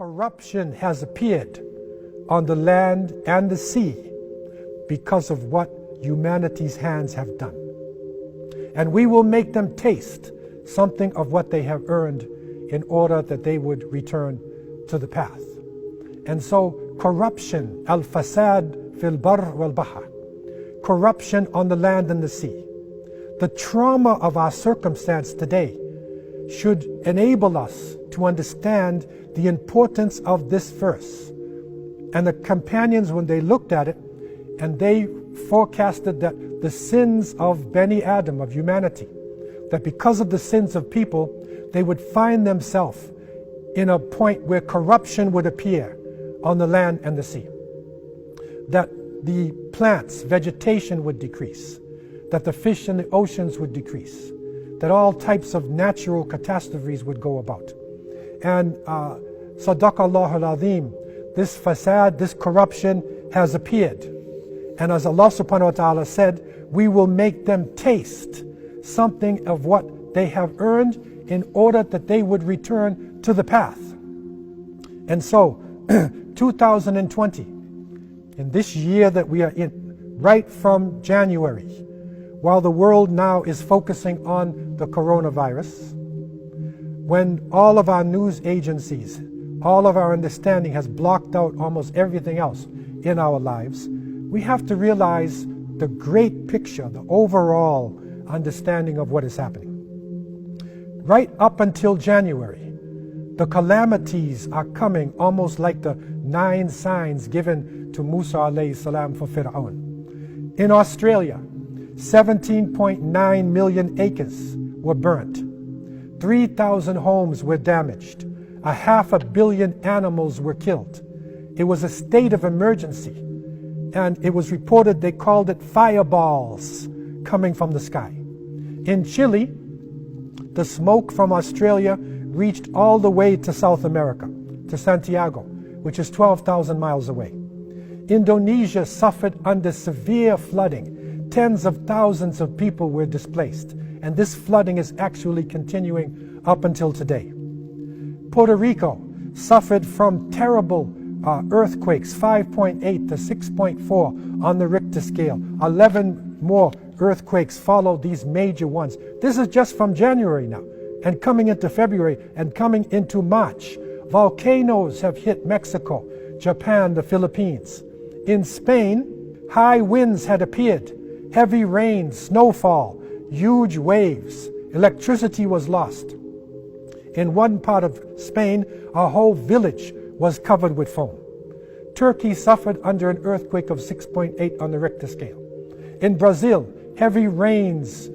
Corruption has appeared on the land and the sea because of what humanity's hands have done. And we will make them taste something of what they have earned in order that they would return to the path. And so corruption, al-fasad fil bar wal bahr, corruption on the land and the sea. The trauma of our circumstance today should enable us to understand the importance of this verse. And the companions, when they looked at it, and they forecasted that the sins of Bani Adam, of humanity, that because of the sins of people, they would find themselves in a point where corruption would appear on the land and the sea. That the plants, vegetation would decrease, that the fish in the oceans would decrease, that all types of natural catastrophes would go about. And Sadaqallahu al-Azim, this fasad, this corruption has appeared. And as Allah subhanahu wa ta'ala said, we will make them taste something of what they have earned in order that they would return to the path. And so, 2020, in this year that we are in, right from January, while the world now is focusing on the coronavirus, when all of our news agencies, all of our understanding has blocked out almost everything else in our lives, we have to realize the great picture, the overall understanding of what is happening. Right up until January, the calamities are coming almost like the 9 signs given to Musa alayhi salam for Fir'aun. In Australia, 17.9 million acres were burnt. 3,000 homes were damaged. 500 million animals were killed. It was a state of emergency. And it was reported they called it fireballs coming from the sky. In Chile, the smoke from Australia reached all the way to South America, to Santiago, which is 12,000 miles away. Indonesia suffered under severe flooding. Tens of thousands of people were displaced, and this flooding is actually continuing up until today. Puerto Rico suffered from terrible earthquakes, 5.8 to 6.4 on the Richter scale. 11 more earthquakes followed these major ones. This is just from January now, and coming into February, and coming into March. Volcanoes have hit Mexico, Japan, the Philippines. In Spain, high winds had appeared, heavy rain, snowfall, huge waves. Electricity was lost. In one part of Spain, a whole village was covered with foam. Turkey suffered under an earthquake of 6.8 on the Richter scale. In Brazil, heavy rains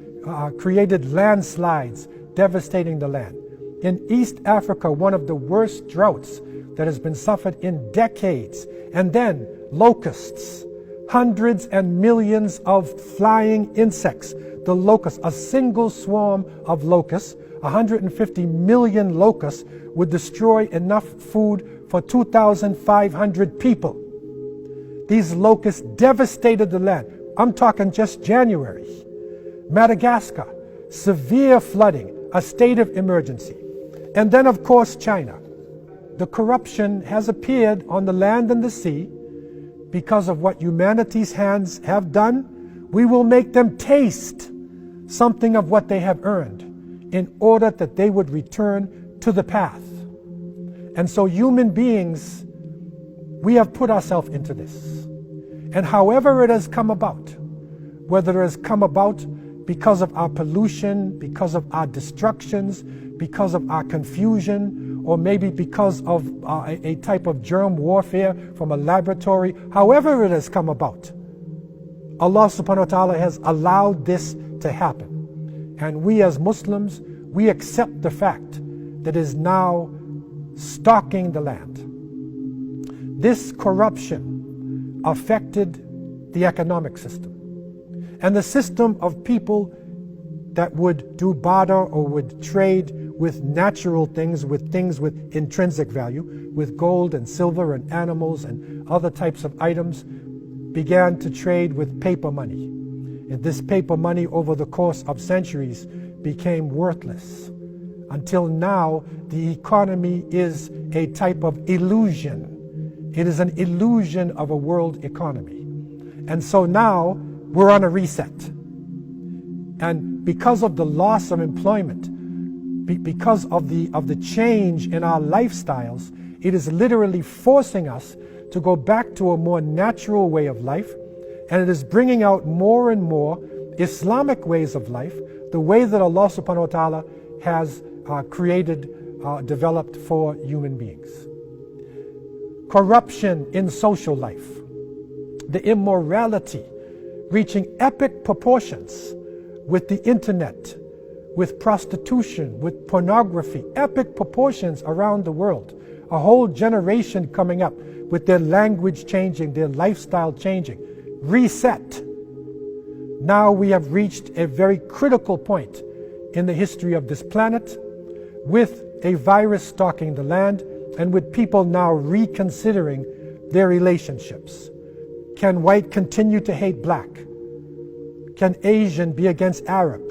created landslides, devastating the land. In East Africa, one of the worst droughts that has been suffered in decades. And then locusts, hundreds and millions of flying insects. The locusts, a single swarm of locusts, 150 million locusts would destroy enough food for 2,500 people. These locusts devastated the land. I'm talking just January. Madagascar, severe flooding, a state of emergency. And then, of course, China. The corruption has appeared on the land and the sea because of what humanity's hands have done. We will make them taste something of what they have earned in order that they would return to the path. And so human beings, we have put ourselves into this. And however it has come about, whether it has come about because of our pollution, because of our destructions, because of our confusion, or maybe because of a type of germ warfare from a laboratory, however it has come about, Allah subhanahu wa ta'ala has allowed this to happen. And we as Muslims, we accept the fact that it is now stalking the land. This corruption affected the economic system. And the system of people that would do barter or would trade with natural things with intrinsic value, with gold and silver and animals and other types of items, began to trade with paper money. And this paper money over the course of centuries became worthless. until now, the economy is a type of illusion. It is an illusion of a world economy. And so now we're on a reset. And because of the loss of employment, because of the change in our lifestyles, it is literally forcing us to go back to a more natural way of life, and it is bringing out more and more Islamic ways of life, the way that Allah subhanahu wa ta'ala has developed for human beings. Corruption in social life, the immorality reaching epic proportions with the internet, with prostitution, with pornography, epic proportions around the world. A whole generation coming up with their language changing, their lifestyle changing. Reset. Now we have reached a very critical point in the history of this planet, with a virus stalking the land and with people now reconsidering their relationships. Can white continue to hate black? Can Asian be against Arab?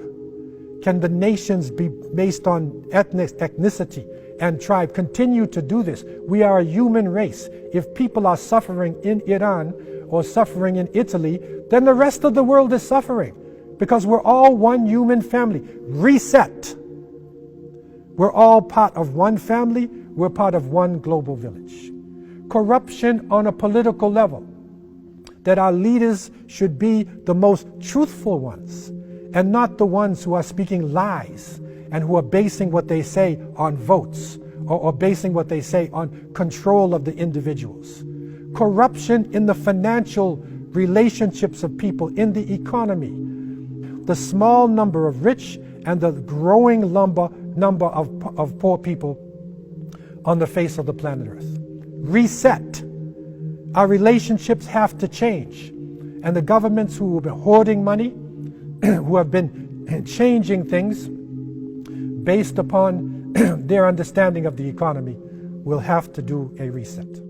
Can the nations be based on ethnicity and tribe continue to do this? We are a human race. If people are suffering in Iran or suffering in Italy, then the rest of the world is suffering, because we're all one human family. Reset. We're all part of one family. We're part of one global village. Corruption on a political level, that our leaders should be the most truthful ones and not the ones who are speaking lies and who are basing what they say on votes or basing what they say on control of the individuals. Corruption in the financial relationships of people, in the economy. The small number of rich and the growing number of poor people on the face of the planet Earth. Reset. Our relationships have to change. And the governments who have been hoarding money, who have been changing things based upon their understanding of the economy, will have to do a reset.